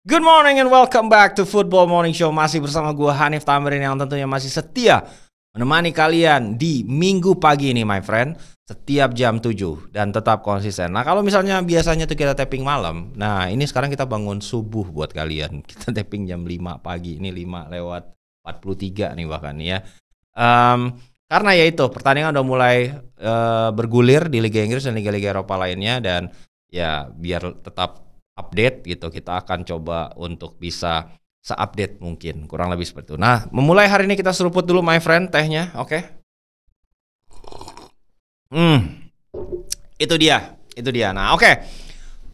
Good morning and welcome back to Football Morning Show. Masih bersama gue Hanif Tamirin yang tentunya masih setia menemani kalian di minggu pagi ini my friend. Setiap jam 7 dan tetap konsisten. Nah kalau misalnya biasanya tuh kita tapping malam. Nah ini sekarang kita bangun subuh buat kalian. Kita tapping jam 5 pagi. Ini 5 lewat 43 nih bahkan ya. Karena ya itu pertandingan udah mulai bergulir di Liga Inggris dan Liga-Liga Eropa lainnya. Dan ya biar tetap update gitu, kita akan coba untuk bisa se-update mungkin, kurang lebih seperti itu. Nah, memulai hari ini kita seruput dulu my friend tehnya, oke? Itu dia. Nah, oke.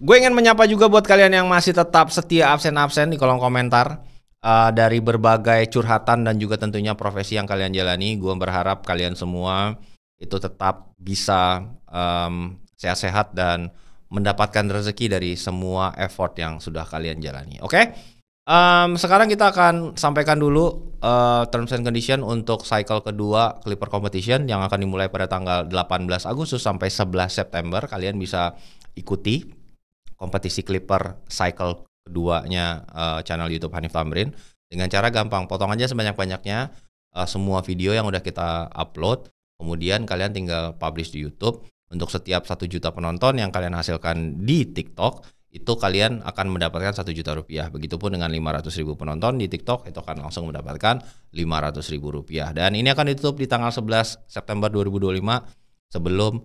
Gue ingin menyapa juga buat kalian yang masih tetap setia absen-absen di kolom komentar dari berbagai curhatan dan juga tentunya profesi yang kalian jalani. Gue berharap kalian semua itu tetap bisa sehat-sehat dan mendapatkan rezeki dari semua effort yang sudah kalian jalani. Oke? Sekarang kita akan sampaikan dulu terms and condition untuk cycle kedua Clipper Competition yang akan dimulai pada tanggal 18 Agustus sampai 11 September. Kalian bisa ikuti kompetisi Clipper cycle keduanya channel YouTube Hanif Tamirin dengan cara gampang. Potong aja sebanyak-banyaknya semua video yang udah kita upload. Kemudian kalian tinggal publish di YouTube. Untuk setiap 1 juta penonton yang kalian hasilkan di TikTok, itu kalian akan mendapatkan 1 juta rupiah. Begitupun dengan 500.000 penonton di TikTok, itu akan langsung mendapatkan 500.000 rupiah. Dan ini akan ditutup di tanggal 11 September 2025 sebelum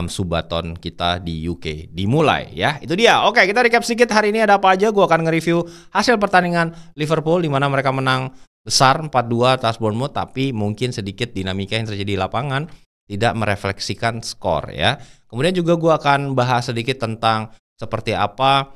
Subathon kita di UK dimulai ya. Itu dia. Oke, kita recap sedikit hari ini ada apa aja. Gue akan nge-review hasil pertandingan Liverpool di mana mereka menang besar 4-2 atas Bournemouth, tapi mungkin sedikit dinamika yang terjadi di lapangan tidak merefleksikan skor ya. Kemudian juga gue akan bahas sedikit tentang seperti apa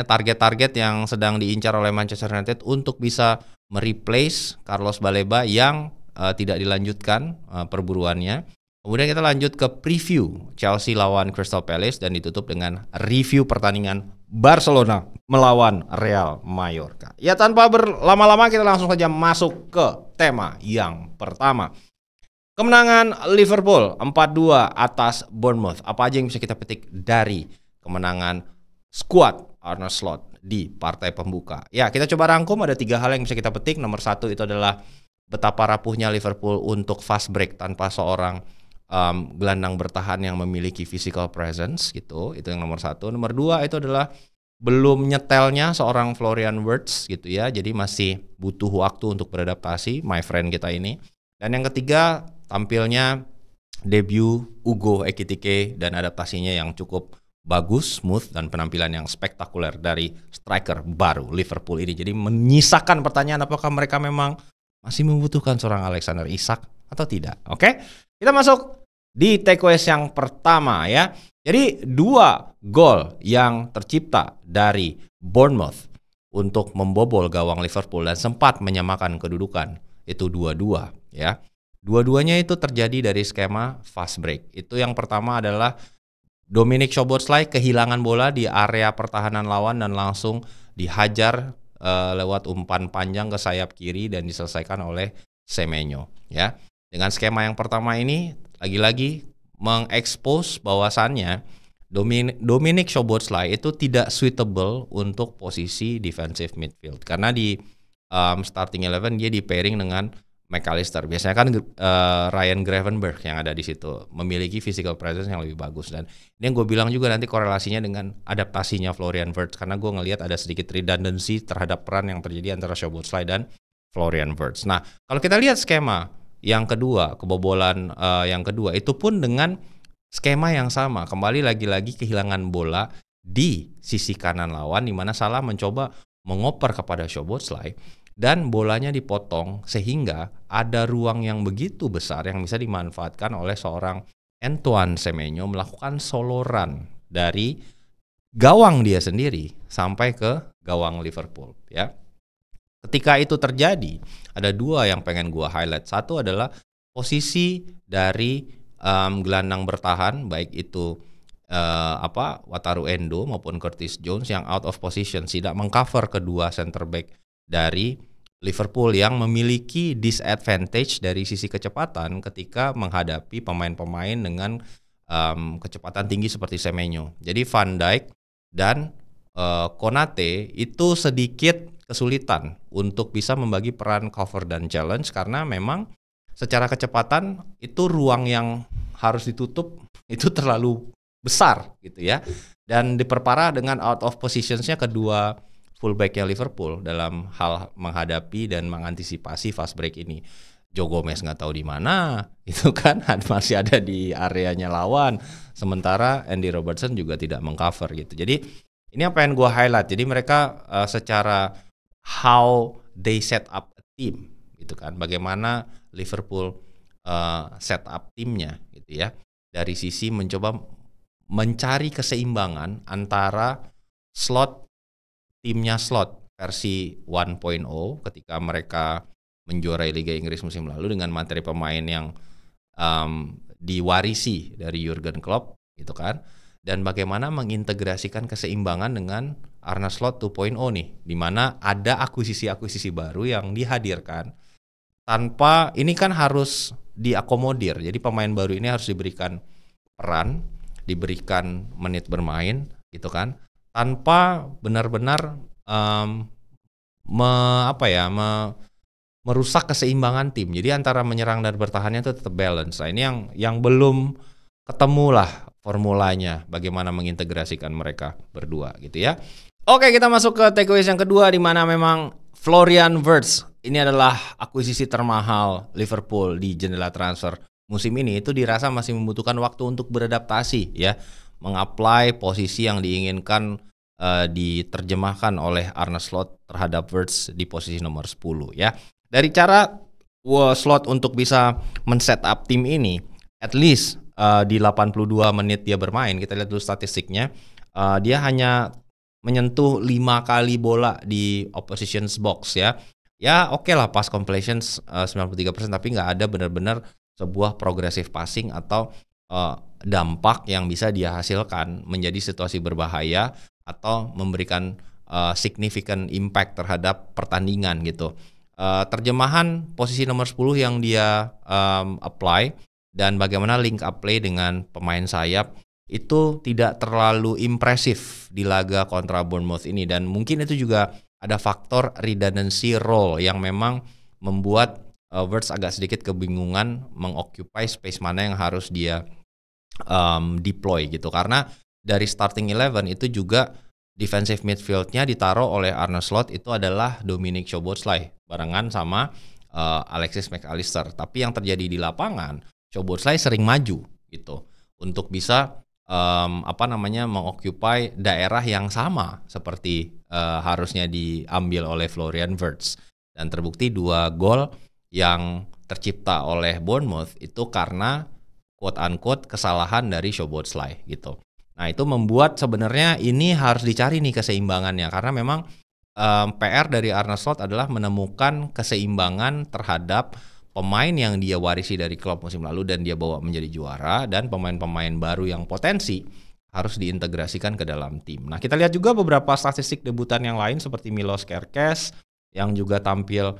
target-target yang sedang diincar oleh Manchester United untuk bisa mereplace Carlos Baleba yang tidak dilanjutkan perburuannya. Kemudian kita lanjut ke preview Chelsea lawan Crystal Palace dan ditutup dengan review pertandingan Barcelona melawan Real Mallorca. Ya tanpa berlama-lama kita langsung saja masuk ke tema yang pertama. Kemenangan Liverpool 4-2 atas Bournemouth. Apa aja yang bisa kita petik dari kemenangan skuad Arne Slot di partai pembuka? Ya kita coba rangkum, ada 3 hal yang bisa kita petik. Nomor 1 itu adalah betapa rapuhnya Liverpool untuk fast break tanpa seorang gelandang bertahan yang memiliki physical presence gitu. Itu yang nomor 1. Nomor 2 itu adalah belum nyetelnya seorang Florian Wirtz gitu ya. Jadi masih butuh waktu untuk beradaptasi my friend kita ini. Dan yang ketiga, tampilnya debut Ugo Ekitike dan adaptasinya yang cukup bagus, smooth, dan penampilan yang spektakuler dari striker baru Liverpool ini. Jadi menyisakan pertanyaan apakah mereka memang masih membutuhkan seorang Alexander Isak atau tidak. Oke? Kita masuk di takeaways yang pertama ya. Jadi 2 gol yang tercipta dari Bournemouth untuk membobol gawang Liverpool dan sempat menyamakan kedudukan itu 2-2 ya. Dua-duanya itu terjadi dari skema fast break. Itu yang pertama adalah Dominic Szoboszlai kehilangan bola di area pertahanan lawan dan langsung dihajar lewat umpan panjang ke sayap kiri dan diselesaikan oleh Semenyo ya. Dengan skema yang pertama ini lagi-lagi mengekspos bahwasannya Dominic Szoboszlai itu tidak suitable untuk posisi defensive midfield karena di starting 11 dia di pairing dengan McAllister. Biasanya kan Ryan Gravenberch yang ada di situ memiliki physical presence yang lebih bagus, dan ini yang gue bilang juga nanti korelasinya dengan adaptasinya Florian Wirtz karena gue ngelihat ada sedikit redundancy terhadap peran yang terjadi antara Szoboszlai dan Florian Wirtz. Nah, kalau kita lihat skema yang kedua, kebobolan yang kedua itu pun dengan skema yang sama. Kembali lagi-lagi kehilangan bola di sisi kanan lawan di mana Salah mencoba mengoper kepada Szoboszlai dan bolanya dipotong sehingga ada ruang yang begitu besar yang bisa dimanfaatkan oleh seorang Antoine Semenyo melakukan solo run dari gawang dia sendiri sampai ke gawang Liverpool ya. Ketika itu terjadi, ada 2 yang pengen gua highlight. Satu adalah posisi dari gelandang bertahan, baik itu Wataru Endo maupun Curtis Jones yang out of position, tidak mengcover kedua center back dari Liverpool yang memiliki disadvantage dari sisi kecepatan ketika menghadapi pemain-pemain dengan kecepatan tinggi seperti Semenyo. Jadi Van Dijk dan Konate itu sedikit kesulitan untuk bisa membagi peran cover dan challenge karena memang secara kecepatan itu ruang yang harus ditutup itu terlalu besar gitu ya. Dan diperparah dengan out of positionsnya kedua fullbacknya Liverpool dalam hal menghadapi dan mengantisipasi fast break ini. Joe Gomez nggak tahu di mana, itu kan masih ada di areanya lawan. Sementara Andy Robertson juga tidak mengcover gitu. Jadi ini yang pengen gue highlight. Jadi mereka secara how they set up a team gitu kan. Bagaimana Liverpool set up timnya gitu ya. Dari sisi mencoba mencari keseimbangan antara timnya slot versi 1.0 ketika mereka menjuarai Liga Inggris musim lalu dengan materi pemain yang diwarisi dari Jurgen Klopp gitu kan, dan bagaimana mengintegrasikan keseimbangan dengan Arne Slot 2.0 nih, di mana ada akuisisi-akuisisi baru yang dihadirkan tanpa ini kan harus diakomodir. Jadi pemain baru ini harus diberikan peran, diberikan menit bermain gitu kan, tanpa benar-benar merusak keseimbangan tim. Jadi antara menyerang dan bertahannya itu tetap balance. Nah, ini yang belum ketemu lah formulanya, bagaimana mengintegrasikan mereka berdua gitu ya. Oke, kita masuk ke takeaways yang kedua, di mana memang Florian Wirtz ini adalah akuisisi termahal Liverpool di jendela transfer musim ini. Itu dirasa masih membutuhkan waktu untuk beradaptasi ya, mengapply posisi yang diinginkan diterjemahkan oleh Arne Slot terhadap Wirtz di posisi nomor 10 ya. Dari cara Slot untuk bisa men-set up tim ini, at least di 82 menit dia bermain, kita lihat dulu statistiknya, dia hanya menyentuh 5 kali bola di opposition's box ya. Ya oke lah, pass completions 93%, tapi nggak ada benar-benar sebuah progressive passing atau dampak yang bisa dia hasilkan menjadi situasi berbahaya atau memberikan significant impact terhadap pertandingan gitu. Terjemahan posisi nomor 10 yang dia apply dan bagaimana link up play dengan pemain sayap itu tidak terlalu impresif di laga kontra Bournemouth ini, dan mungkin itu juga ada faktor redundancy role yang memang membuat Wirtz agak sedikit kebingungan mengoccupy space mana yang harus dia deploy gitu, karena dari starting 11 itu juga defensive midfield-nya ditaruh oleh Arne Slot itu adalah Dominic Szoboszlai barengan sama Alexis Mac Allister. Tapi yang terjadi di lapangan, Szoboszlai sering maju gitu untuk bisa mengoccupy daerah yang sama seperti harusnya diambil oleh Florian Wirtz. Dan terbukti 2 gol yang tercipta oleh Bournemouth itu karena quote unquote kesalahan dari Szoboszlai gitu. Nah, itu membuat sebenarnya ini harus dicari nih keseimbangannya, karena memang PR dari Arne Slot adalah menemukan keseimbangan terhadap pemain yang dia warisi dari klub musim lalu dan dia bawa menjadi juara, dan pemain-pemain baru yang potensi harus diintegrasikan ke dalam tim. Nah, kita lihat juga beberapa statistik debutan yang lain seperti Milos Kerkez yang juga tampil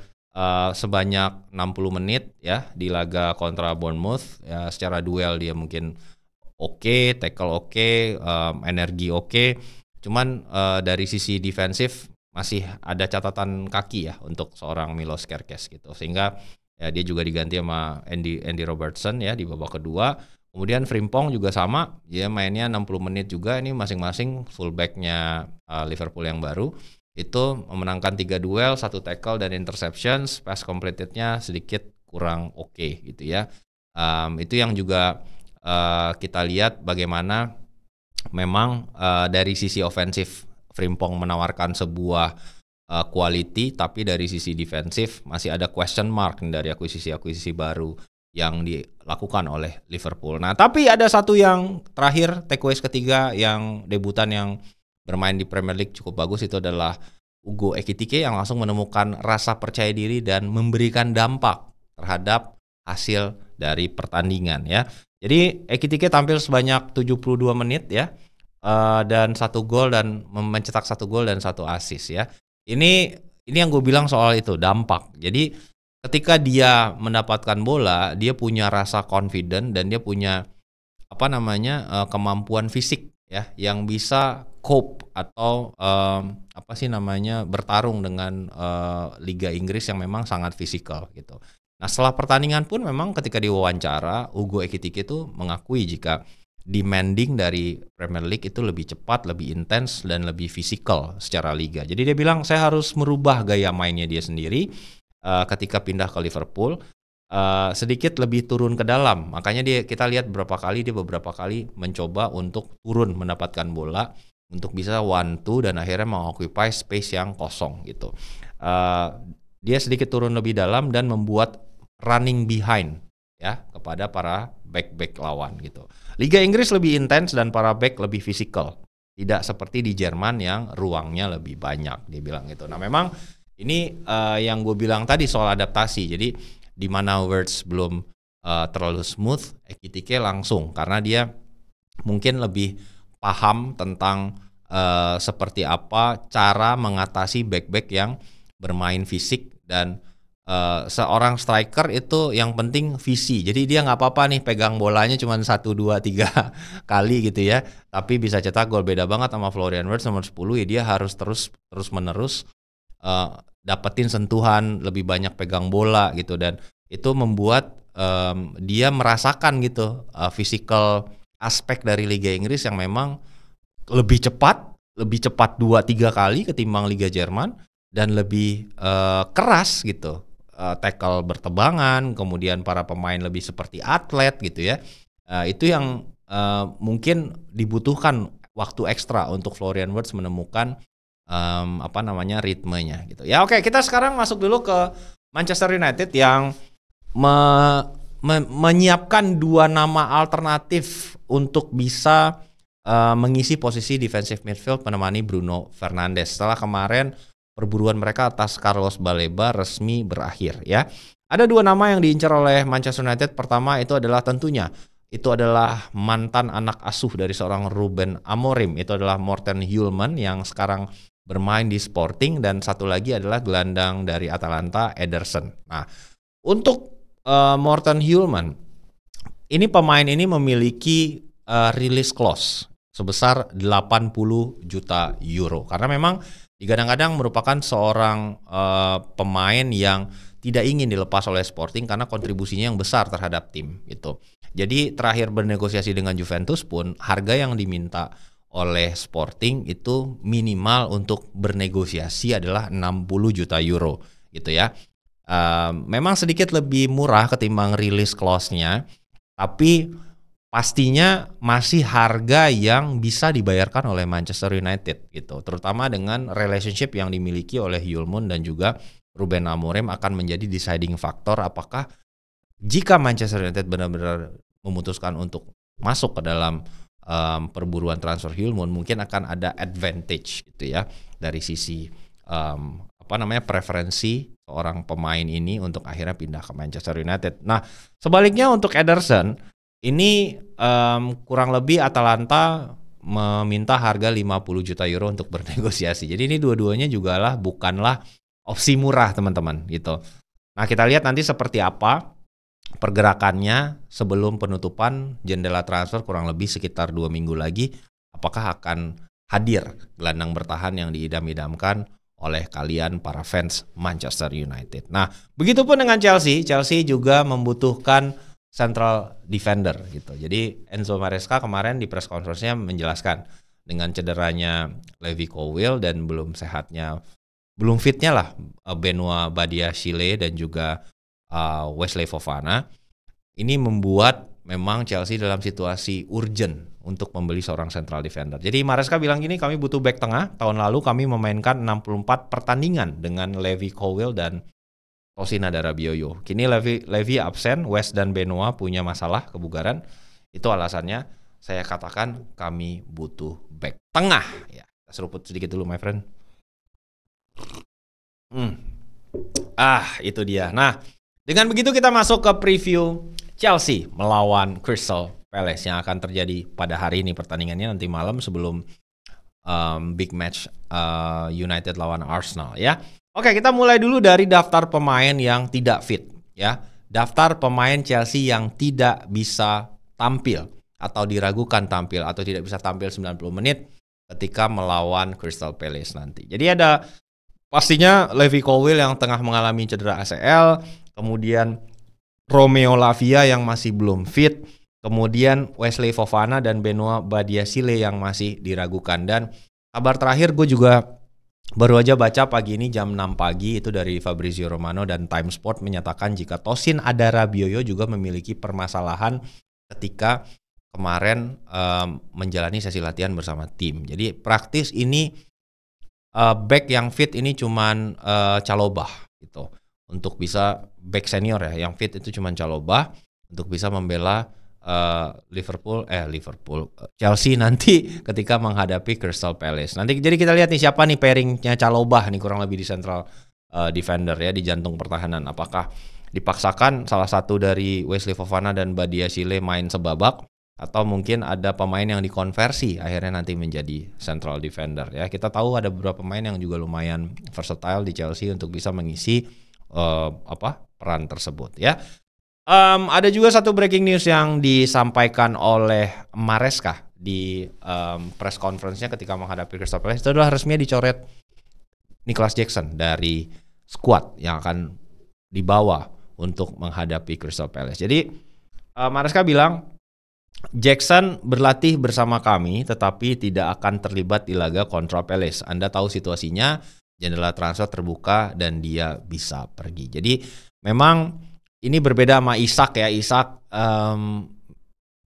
sebanyak 60 menit ya di laga kontra Bournemouth. Ya, secara duel dia mungkin oke, tackle oke, energi oke. Cuman dari sisi defensif masih ada catatan kaki ya untuk seorang Milos Kerkez gitu. Sehingga ya dia juga diganti sama Andy Robertson ya di babak kedua. Kemudian Frimpong juga sama, dia mainnya 60 menit juga. Ini masing-masing fullbacknya Liverpool yang baru. Itu memenangkan 3 duel, 1 tackle dan interceptions. Pass completed-nya sedikit kurang oke gitu ya. Itu yang juga kita lihat bagaimana memang dari sisi ofensif Frimpong menawarkan sebuah quality, tapi dari sisi defensif masih ada question mark dari akuisisi-akuisisi baru yang dilakukan oleh Liverpool. Nah, tapi ada satu yang terakhir, takeaways ketiga yang debutan yang bermain di Premier League cukup bagus, itu adalah Ugo Ekitike yang langsung menemukan rasa percaya diri dan memberikan dampak terhadap hasil dari pertandingan ya. Jadi Ekitike tampil sebanyak 72 menit ya, dan 1 gol dan mencetak 1 gol dan 1 assist ya. Ini yang gue bilang soal itu dampak. Jadi ketika dia mendapatkan bola, dia punya rasa confident dan dia punya kemampuan fisik ya, yang bisa cope atau apa sih namanya, bertarung dengan Liga Inggris yang memang sangat fisikal gitu. Nah, setelah pertandingan pun memang ketika diwawancara, Ugo Ekitike itu mengakui jika demanding dari Premier League itu lebih cepat, lebih intens, dan lebih fisikal secara liga. Jadi dia bilang, saya harus merubah gaya mainnya dia sendiri ketika pindah ke Liverpool, sedikit lebih turun ke dalam. Makanya kita lihat beberapa kali mencoba untuk turun mendapatkan bola untuk bisa one two dan akhirnya mengoccupy space yang kosong gitu. Dia sedikit turun lebih dalam dan membuat running behind ya kepada para back lawan gitu. Liga Inggris lebih intens dan para back lebih fisikal. Tidak seperti di Jerman yang ruangnya lebih banyak, dia bilang gitu. Nah, memang ini yang gue bilang tadi soal adaptasi. Jadi di mana Wirtz belum terlalu smooth, Ekitike langsung karena dia mungkin lebih paham tentang seperti apa cara mengatasi back-back yang bermain fisik dan seorang striker itu yang penting visi. Jadi dia nggak apa-apa nih pegang bolanya cuma 1, 2, 3 kali gitu ya, tapi bisa cetak gol. Beda banget sama Florian Wirtz nomor 10 ya, dia harus terus menerus dapetin sentuhan, lebih banyak pegang bola gitu, dan itu membuat dia merasakan gitu physical aspek dari Liga Inggris yang memang lebih cepat 2-3 kali ketimbang Liga Jerman dan lebih keras gitu. Tackle bertebangan, kemudian para pemain lebih seperti atlet gitu ya. Itu yang mungkin dibutuhkan waktu ekstra untuk Florian Wirtz menemukan ritmenya gitu. Ya oke, kita sekarang masuk dulu ke Manchester United yang menyiapkan 2 nama alternatif untuk bisa mengisi posisi defensive midfield menemani Bruno Fernandes setelah kemarin perburuan mereka atas Carlos Baleba resmi berakhir ya. Ada 2 nama yang diincar oleh Manchester United. Pertama itu adalah mantan anak asuh dari seorang Ruben Amorim. Itu adalah Morten Hjulmand yang sekarang bermain di Sporting, dan satu lagi adalah gelandang dari Atalanta, Ederson. Nah, untuk Morten Hjulmand, ini pemain ini memiliki release clause sebesar 80 juta euro karena memang digadang-gadang merupakan seorang pemain yang tidak ingin dilepas oleh Sporting karena kontribusinya yang besar terhadap tim gitu. Jadi terakhir bernegosiasi dengan Juventus pun harga yang diminta oleh Sporting itu minimal untuk bernegosiasi adalah 60 juta euro gitu ya. Memang sedikit lebih murah ketimbang release clause-nya, tapi pastinya masih harga yang bisa dibayarkan oleh Manchester United gitu. Terutama dengan relationship yang dimiliki oleh Hjulmand dan juga Ruben Amorim akan menjadi deciding factor apakah jika Manchester United benar-benar memutuskan untuk masuk ke dalam perburuan transfer Hjulmand, mungkin akan ada advantage gitu ya dari sisi preferensi seorang pemain ini untuk akhirnya pindah ke Manchester United. Nah, sebaliknya untuk Ederson ini kurang lebih Atalanta meminta harga 50 juta euro untuk bernegosiasi. Jadi ini dua-duanya juga bukanlah opsi murah teman-teman gitu. Nah, kita lihat nanti seperti apa pergerakannya sebelum penutupan jendela transfer kurang lebih sekitar 2 minggu lagi. Apakah akan hadir gelandang bertahan yang diidam-idamkan oleh kalian para fans Manchester United. Nah, begitupun dengan Chelsea. Chelsea juga membutuhkan central defender gitu. Jadi Enzo Maresca kemarin di press conference-nya menjelaskan dengan cederanya Levi Colwill dan belum fitnya Benoit Badiashile dan juga Wesley Fofana. Ini membuat memang Chelsea dalam situasi urgent untuk membeli seorang central defender. Jadi Maresca bilang gini, kami butuh back tengah. Tahun lalu kami memainkan 64 pertandingan dengan Levi Colwill dan Tosin Adarabioyo. Kini Levi absen, West dan Benoit punya masalah kebugaran. Itu alasannya saya katakan kami butuh back tengah. Ya, seruput sedikit dulu my friend. Itu dia. Nah, dengan begitu kita masuk ke preview Chelsea melawan Crystal Palace yang akan terjadi pada hari ini. Pertandingannya nanti malam sebelum big match United lawan Arsenal ya. Oke, kita mulai dulu dari daftar pemain yang tidak fit ya. Daftar pemain Chelsea yang tidak bisa tampil atau diragukan tampil atau tidak bisa tampil 90 menit ketika melawan Crystal Palace nanti. Jadi ada pastinya Levi Colwill yang tengah mengalami cedera ACL, kemudian Romeo Lavia yang masih belum fit, kemudian Wesley Fofana dan Benoit Badiashile yang masih diragukan. Dan kabar terakhir gue juga baru aja baca pagi ini jam 6 pagi itu dari Fabrizio Romano dan Time Sport menyatakan jika Tosin Adarabioyo juga memiliki permasalahan ketika kemarin menjalani sesi latihan bersama tim. Jadi praktis ini back yang fit ini cuman Chalobah gitu. Untuk bisa back senior ya, yang fit itu cuman Chalobah untuk bisa membela Chelsea nanti ketika menghadapi Crystal Palace. Nanti jadi kita lihat nih siapa nih pairingnya Chalobah nih kurang lebih di central defender ya, di jantung pertahanan. Apakah dipaksakan salah satu dari Wesley Fofana dan Badiashile main sebabak, atau mungkin ada pemain yang dikonversi akhirnya nanti menjadi central defender ya. Kita tahu ada beberapa pemain yang juga lumayan versatile di Chelsea untuk bisa mengisi peran tersebut ya. Ada juga satu breaking news yang disampaikan oleh Maresca di press conference-nya ketika menghadapi Crystal Palace. Itu adalah resminya dicoret Nicholas Jackson dari squad yang akan dibawa untuk menghadapi Crystal Palace. Jadi Maresca bilang Jackson berlatih bersama kami tetapi tidak akan terlibat di laga kontra Palace. Anda tahu situasinya, jendela transfer terbuka dan dia bisa pergi. Jadi memang ini berbeda sama Isak ya. Isak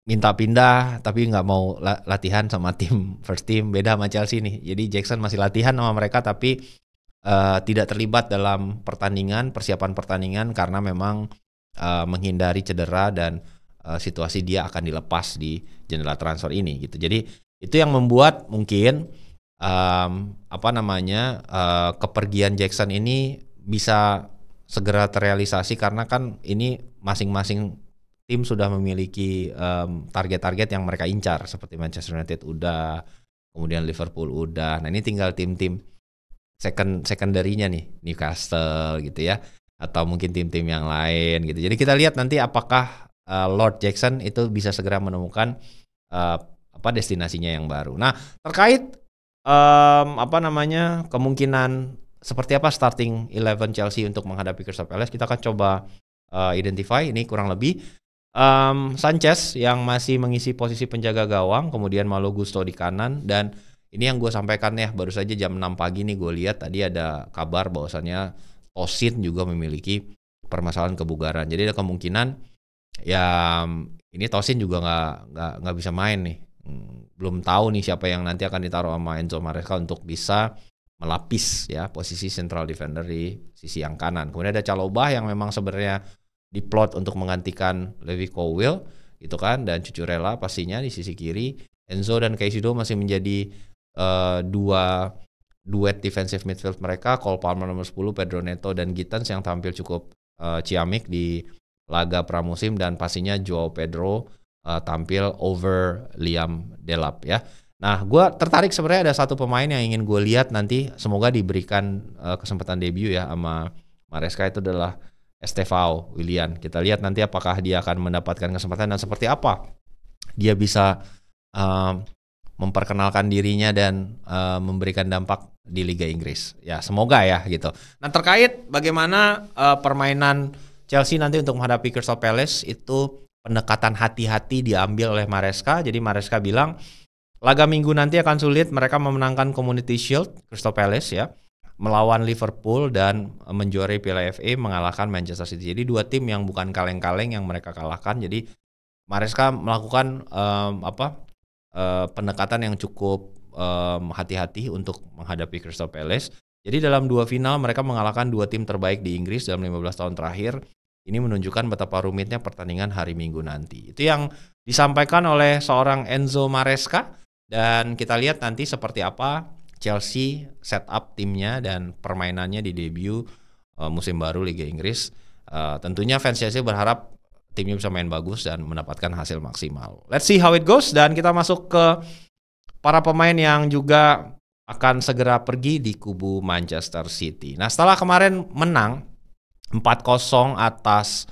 minta pindah tapi nggak mau latihan sama tim first team. Beda sama Chelsea nih. Jadi Jackson masih latihan sama mereka tapi tidak terlibat dalam persiapan pertandingan karena memang menghindari cedera dan situasi dia akan dilepas di jendela transfer ini gitu. Jadi itu yang membuat mungkin kepergian Jackson ini bisa segera terrealisasi karena kan ini masing-masing tim sudah memiliki target-target yang mereka incar, seperti Manchester United udah, kemudian Liverpool udah. Nah ini tinggal tim-tim secondary-nya nih, Newcastle gitu ya, atau mungkin tim-tim yang lain gitu. Jadi kita lihat nanti apakah Lord Jackson itu bisa segera menemukan destinasinya yang baru. Nah terkait kemungkinan seperti apa starting 11 Chelsea untuk menghadapi Crystal Palace, kita akan coba identify ini kurang lebih Sanchez yang masih mengisi posisi penjaga gawang, kemudian Malo Gusto di kanan, dan ini yang gue sampaikan ya baru saja jam 6 pagi nih gue lihat tadi ada kabar bahwasannya Tosin juga memiliki permasalahan kebugaran. Jadi ada kemungkinan ya ini Tosin juga nggak bisa main nih. Belum tahu nih siapa yang nanti akan ditaruh sama Enzo Maresca untuk bisa melapis ya posisi central defender di sisi yang kanan. Kemudian ada Chalobah yang memang sebenarnya diplot untuk menggantikan Levi Colwill gitu kan, dan Cucurella pastinya di sisi kiri. Enzo dan Caicedo masih menjadi dua duet defensive midfield mereka. Cole Palmer nomor 10, Pedro Neto dan Gittens yang tampil cukup ciamik di laga pramusim, dan pastinya Joao Pedro tampil over Liam Delap ya. Nah, gue tertarik sebenarnya ada satu pemain yang ingin gue lihat nanti, semoga diberikan kesempatan debut ya sama Maresca, itu adalah Estevao Willian. Kita lihat nanti apakah dia akan mendapatkan kesempatan dan seperti apa dia bisa memperkenalkan dirinya dan memberikan dampak di Liga Inggris. Ya, semoga ya gitu. Nah, terkait bagaimana permainan Chelsea nanti untuk menghadapi Crystal Palace, itu pendekatan hati-hati diambil oleh Maresca. Jadi Maresca bilang laga Minggu nanti akan sulit, mereka memenangkan Community Shield Crystal Palace ya, melawan Liverpool, dan menjuarai Piala FA mengalahkan Manchester City. Jadi dua tim yang bukan kaleng-kaleng yang mereka kalahkan. Jadi Maresca melakukan pendekatan yang cukup hati-hati untuk menghadapi Crystal Palace. Jadi dalam dua final mereka mengalahkan dua tim terbaik di Inggris dalam 15 tahun terakhir. Ini menunjukkan betapa rumitnya pertandingan hari Minggu nanti. Itu yang disampaikan oleh seorang Enzo Maresca. Dan kita lihat nanti seperti apa Chelsea setup timnya dan permainannya di debut musim baru Liga Inggris. Tentunya fans Chelsea berharap timnya bisa main bagus dan mendapatkan hasil maksimal. Let's see how it goes. Dan kita masuk ke para pemain yang juga akan segera pergi di kubu Manchester City. Nah, setelah kemarin menang 4-0 atas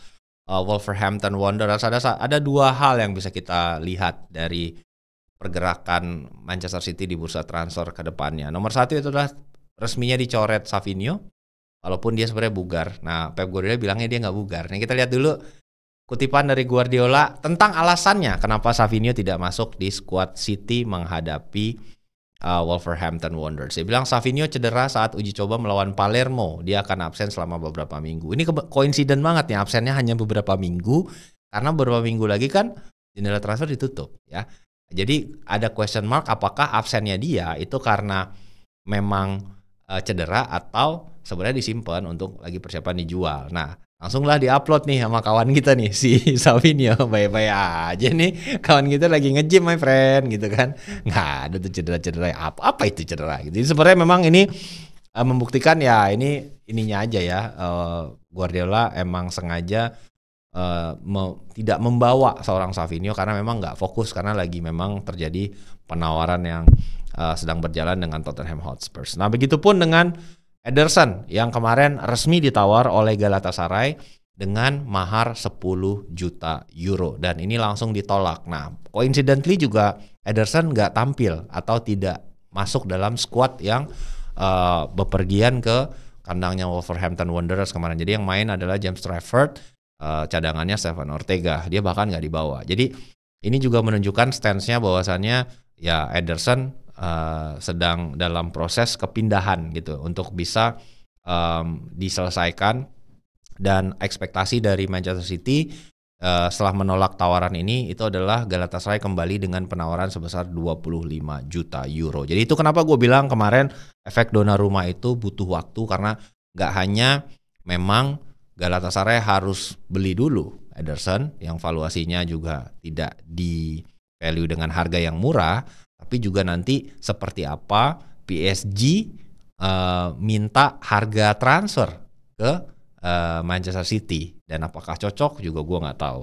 Wolverhampton Wanderers. Ada dua hal yang bisa kita lihat dari pergerakan Manchester City di bursa transfer ke depannya. Nomor satu itu adalah resminya dicoret Savinho, walaupun dia sebenarnya bugar. Nah, Pep Guardiola bilangnya dia nggak bugar. Nah, kita lihat dulu kutipan dari Guardiola tentang alasannya kenapa Savinho tidak masuk di skuad City menghadapi Wolverhampton Wanderers. Dia bilang Savinho cedera saat uji coba melawan Palermo. Dia akan absen selama beberapa minggu. Ini koinsiden banget ya, absennya hanya beberapa minggu karena beberapa minggu lagi kan jendela transfer ditutup ya. Jadi ada question mark apakah absennya dia itu karena memang cedera atau sebenarnya disimpan untuk lagi persiapan dijual. Nah, langsunglah diupload nih sama kawan kita nih si Savinho, baik-baik aja nih kawan kita lagi nge-gym my friend gitu kan, nggak ada tuh cedera-cedera apa itu cedera gitu. Jadi sebenarnya memang ini membuktikan ya ininya aja ya, Guardiola emang sengaja tidak membawa seorang Savinho karena memang nggak fokus karena lagi memang terjadi penawaran yang sedang berjalan dengan Tottenham Hotspur. Nah begitupun dengan Ederson yang kemarin resmi ditawar oleh Galatasaray dengan mahar 10 juta euro dan ini langsung ditolak. Nah, coincidentally juga Ederson nggak tampil atau tidak masuk dalam skuad yang bepergian ke kandangnya Wolverhampton Wanderers kemarin. Jadi yang main adalah James Trafford, cadangannya Stefan Ortega. Dia bahkan nggak dibawa. Jadi ini juga menunjukkan stance-nya bahwasannya ya Ederson sedang dalam proses kepindahan gitu untuk bisa diselesaikan, dan ekspektasi dari Manchester City setelah menolak tawaran ini itu adalah Galatasaray kembali dengan penawaran sebesar 25 juta euro. Jadi itu kenapa gue bilang kemarin efek Donnarumma itu butuh waktu karena nggak hanya memang Galatasaray harus beli dulu Ederson yang valuasinya juga tidak di value dengan harga yang murah, tapi juga nanti seperti apa PSG minta harga transfer ke Manchester City dan apakah cocok juga gue nggak tahu.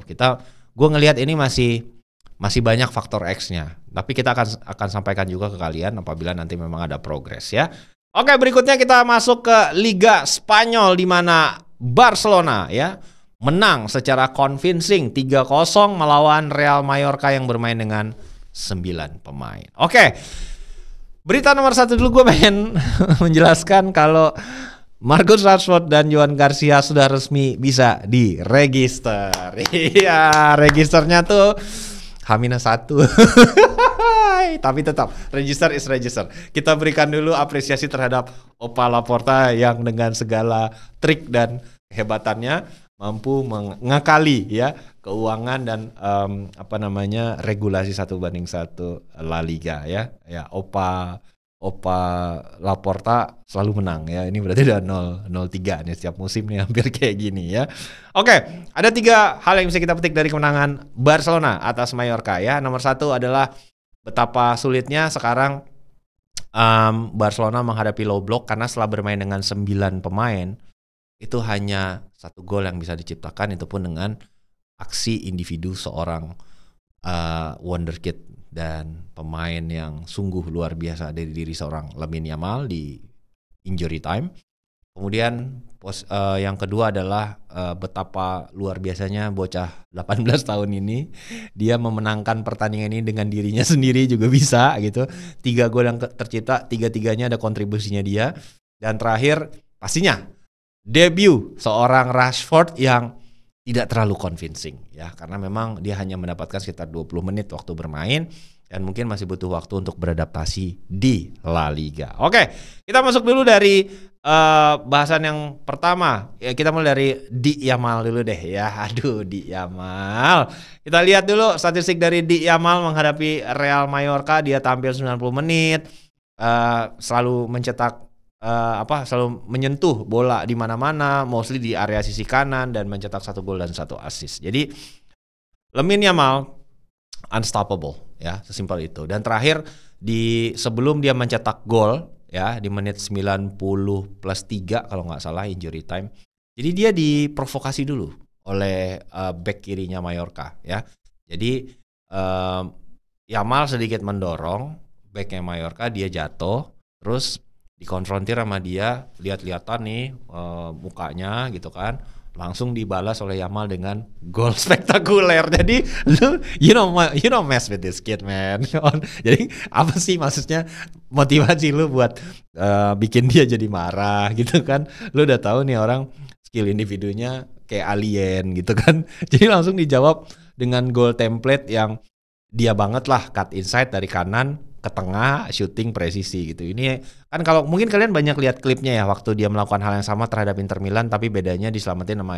Gue ngelihat ini masih banyak faktor X-nya, tapi kita akan sampaikan juga ke kalian apabila nanti memang ada progres ya. Oke, berikutnya kita masuk ke Liga Spanyol di mana Barcelona ya menang secara convincing 3-0 melawan Real Mallorca yang bermain dengan 9 pemain. Oke, berita nomor 1 dulu gue pengen menjelaskan kalau Marcus Rashford dan Johan Garcia sudah resmi bisa diregister. Iya, registernya tuh H-1. Tapi tetap register is register. Kita berikan dulu apresiasi terhadap Opa Laporta yang dengan segala trik dan kehebatannya mampu mengakali ya keuangan dan regulasi 1:1 La Liga ya. Ya Opa Laporta selalu menang ya. Ini berarti udah 0-3 nih setiap musim nih hampir kayak gini ya. Oke, ada 3 hal yang bisa kita petik dari kemenangan Barcelona atas Mallorca ya. Nomor 1 adalah betapa sulitnya sekarang Barcelona menghadapi low block karena setelah bermain dengan 9 pemain itu hanya 1 gol yang bisa diciptakan, itu pun dengan aksi individu seorang wonderkid dan pemain yang sungguh luar biasa dari diri seorang Lamine Yamal di injury time. Kemudian yang kedua adalah betapa luar biasanya bocah 18 tahun ini dia memenangkan pertandingan ini dengan dirinya sendiri juga bisa gitu. 3 gol yang tercipta, 3-3-nya ada kontribusinya dia. Dan terakhir pastinya debut seorang Rashford yang tidak terlalu convincing ya, karena memang dia hanya mendapatkan sekitar 20 menit waktu bermain dan mungkin masih butuh waktu untuk beradaptasi di La Liga. Oke, kita masuk dulu dari bahasan yang pertama. Ya, kita mulai dari Di Yamal dulu deh ya. Aduh, Di Yamal. Kita lihat dulu statistik dari Di Yamal menghadapi Real Mallorca. Dia tampil 90 menit, selalu mencetak selalu menyentuh bola di mana-mana, mostly di area sisi kanan dan mencetak 1 gol dan 1 assist. Jadi Lamine Yamal unstoppable ya, sesimpel itu. Dan terakhir sebelum dia mencetak gol ya di menit 90+3 kalau nggak salah injury time. Jadi dia diprovokasi dulu oleh back kirinya Mallorca ya. Jadi Yamal sedikit mendorong backnya Mallorca, dia jatuh, terus dikonfrontir sama dia, lihat-lihatan nih mukanya gitu kan, langsung dibalas oleh Yamal dengan gol spektakuler. Jadi lu you don't mess with this kid, man. Jadi apa sih maksudnya motivasi lu buat bikin dia jadi marah gitu kan? Lu udah tahu nih orang skill individunya kayak alien gitu kan. Jadi langsung dijawab dengan gol template yang dia banget lah, cut inside dari kanan ke tengah, shooting presisi gitu. Ini kan kalau mungkin kalian banyak lihat klipnya ya waktu dia melakukan hal yang sama terhadap Inter Milan, tapi bedanya diselamatin sama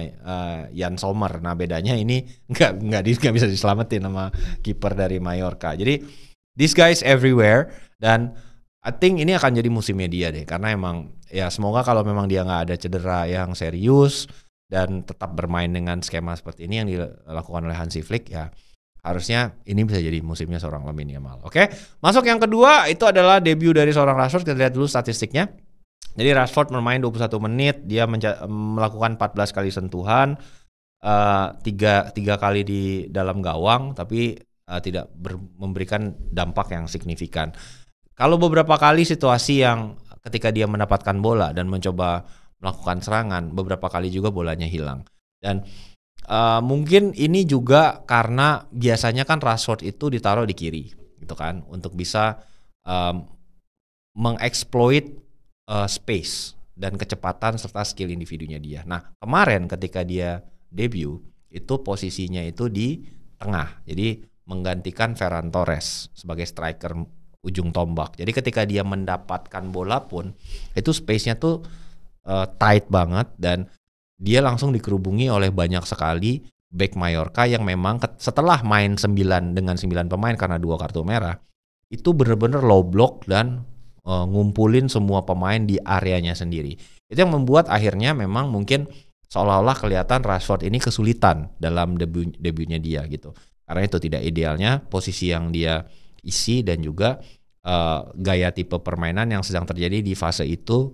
Jan Sommer. Nah bedanya ini nggak bisa diselamatin sama kiper dari Mallorca. Jadi this guys everywhere, dan I think ini akan jadi musimnya dia deh, karena emang ya semoga kalau memang dia nggak ada cedera yang serius dan tetap bermain dengan skema seperti ini yang dilakukan oleh Hansi Flick, ya harusnya ini bisa jadi musimnya seorang Lamine Yamal. Oke, masuk yang kedua itu adalah debut dari seorang Rashford. Kita lihat dulu statistiknya. Jadi Rashford bermain 21 menit, dia melakukan 14 kali sentuhan, 3 kali di dalam gawang, tapi tidak memberikan dampak yang signifikan. Kalau beberapa kali situasi yang ketika dia mendapatkan bola dan mencoba melakukan serangan, beberapa kali juga bolanya hilang. Dan mungkin ini juga karena biasanya kan Rashford itu ditaruh di kiri gitu kan, untuk bisa mengeksploit space dan kecepatan serta skill individunya dia. Nah kemarin ketika dia debut itu posisinya itu di tengah, jadi menggantikan Ferran Torres sebagai striker ujung tombak. Jadi ketika dia mendapatkan bola pun itu space-nya tuh tight banget, dan dia langsung dikerubungi oleh banyak sekali back Mallorca yang memang setelah main 9 dengan 9 pemain karena 2 kartu merah, itu benar-benar low block dan ngumpulin semua pemain di areanya sendiri. Itu yang membuat akhirnya memang mungkin seolah-olah kelihatan Rashford ini kesulitan dalam debutnya dia gitu. Karena itu tidak idealnya posisi yang dia isi dan juga gaya tipe permainan yang sedang terjadi di fase itu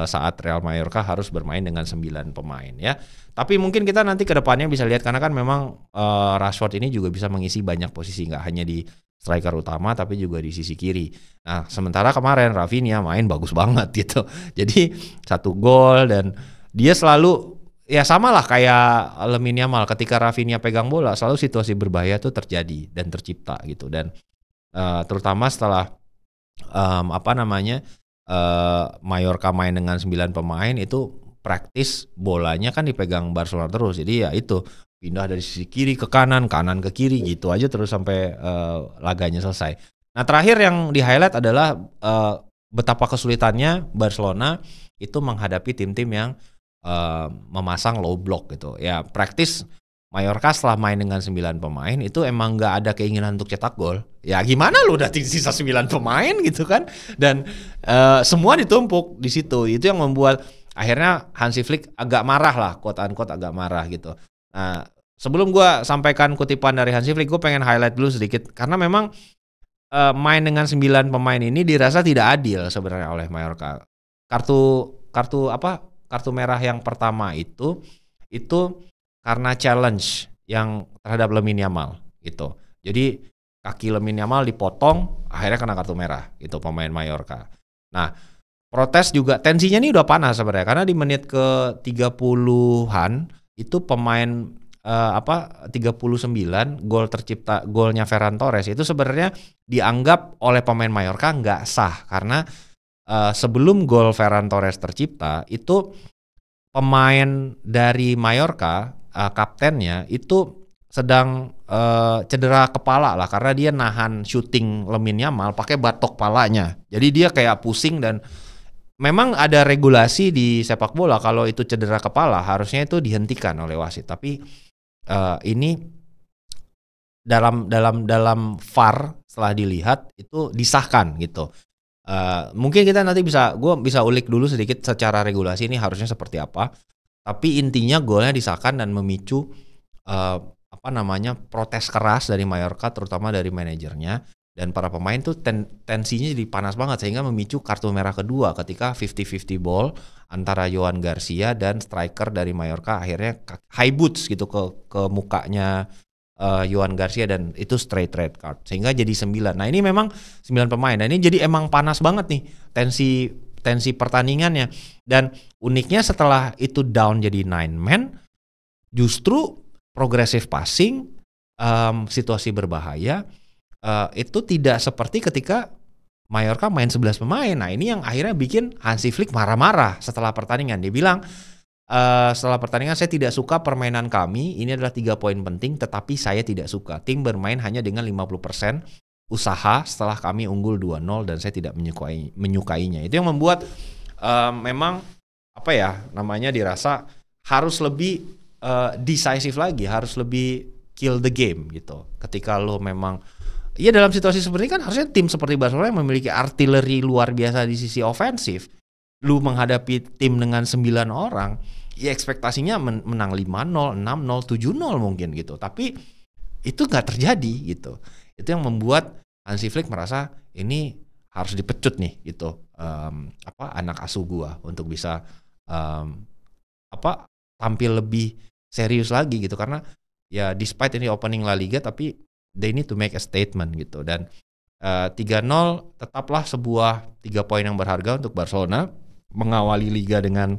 saat Real Mallorca harus bermain dengan 9 pemain ya. Tapi mungkin kita nanti ke depannya bisa lihat, karena kan memang Rashford ini juga bisa mengisi banyak posisi, nggak hanya di striker utama tapi juga di sisi kiri. Nah sementara kemarin Rafinha main bagus banget gitu. Jadi 1 gol, dan dia selalu ya sama lah kayak Lamine Yamal, ketika Rafinha pegang bola selalu situasi berbahaya tuh terjadi dan tercipta gitu. Dan terutama setelah Mallorca main dengan 9 pemain itu praktis bolanya kan dipegang Barcelona terus. Jadi ya itu pindah dari sisi kiri ke kanan ke kiri gitu aja terus sampai laganya selesai. Nah terakhir yang di highlight adalah betapa kesulitannya Barcelona itu menghadapi tim-tim yang memasang low block gitu. Ya praktis Mallorca setelah main dengan 9 pemain itu emang nggak ada keinginan untuk cetak gol. Ya gimana lu udah sisa 9 pemain gitu kan. Dan semua ditumpuk di situ. Itu yang membuat akhirnya Hansi Flick agak marah lah, quote-unquote agak marah gitu. Nah sebelum gue sampaikan kutipan dari Hansi Flick, gue pengen highlight dulu sedikit. Karena memang main dengan 9 pemain ini dirasa tidak adil sebenarnya oleh Mallorca. Kartu merah yang pertama itu karena challenge yang terhadap Lamine Yamal gitu. Jadi kaki Lamine Yamal dipotong, akhirnya kena kartu merah gitu pemain Mallorca. Nah, protes juga, tensinya ini udah panas sebenarnya, karena di menit ke 30-an itu pemain 39 gol tercipta, golnya Ferran Torres itu sebenarnya dianggap oleh pemain Mallorca nggak sah, karena sebelum gol Ferran Torres tercipta itu pemain dari Mallorca kaptennya itu sedang cedera kepala lah, karena dia nahan syuting Lamine Yamal pakai batok palanya. Jadi dia kayak pusing, dan memang ada regulasi di sepak bola kalau itu cedera kepala harusnya itu dihentikan oleh wasit. Tapi ini dalam VAR setelah dilihat itu disahkan gitu. Mungkin kita nanti gue bisa ulik dulu sedikit secara regulasi ini harusnya seperti apa. Tapi intinya golnya disahkan dan memicu protes keras dari Mallorca, terutama dari manajernya dan para pemain tuh tensinya jadi panas banget, sehingga memicu kartu merah kedua ketika 50-50 ball antara Joan Garcia dan striker dari Mallorca, akhirnya high boots gitu ke mukanya Joan Garcia, dan itu straight red card sehingga jadi 9. Nah ini memang 9 pemain, dan ini jadi emang panas banget nih tensi pertandingannya. Dan uniknya setelah itu down jadi 9 man, justru progressive passing, situasi berbahaya, itu tidak seperti ketika Mallorca main 11 pemain. Nah ini yang akhirnya bikin Hansi Flick marah-marah setelah pertandingan. Dia bilang, setelah pertandingan, saya tidak suka permainan kami, ini adalah 3 poin penting, tetapi saya tidak suka. Tim bermain hanya dengan 50% usaha setelah kami unggul 2-0 dan saya tidak menyukainya. Itu yang membuat memang dirasa harus lebih decisive lagi, harus lebih kill the game gitu. Ketika lo memang dalam situasi seperti ini kan harusnya tim seperti Barcelona yang memiliki artileri luar biasa di sisi ofensif. Lu menghadapi tim dengan 9 orang, ya ekspektasinya menang 5-0, 6-0, 7-0 mungkin gitu. Tapi itu nggak terjadi gitu. Itu yang membuat Hansi Flick merasa ini harus dipecut nih gitu. Anak asuh gua untuk bisa tampil lebih serius lagi gitu, karena ya despite ini opening La Liga tapi they need to make a statement gitu. Dan 3-0 tetaplah sebuah 3 poin yang berharga untuk Barcelona mengawali liga dengan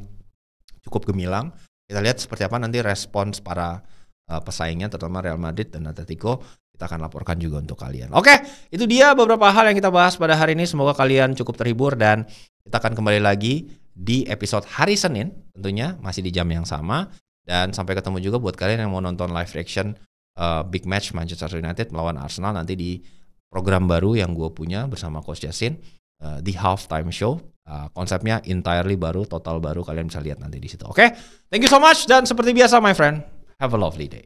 cukup gemilang. Kita lihat seperti apa nanti respons para pesaingnya, terutama Real Madrid dan Atletico. Kita akan laporkan juga untuk kalian. Oke, itu dia beberapa hal yang kita bahas pada hari ini. Semoga kalian cukup terhibur dan kita akan kembali lagi di episode hari Senin, tentunya masih di jam yang sama. Dan sampai ketemu juga buat kalian yang mau nonton live reaction big match Manchester United melawan Arsenal nanti di program baru yang gue punya bersama Coach Yasin, The Halftime Show. Konsepnya entirely baru, total baru, kalian bisa lihat nanti di situ. Oke, thank you so much dan seperti biasa my friend, have a lovely day.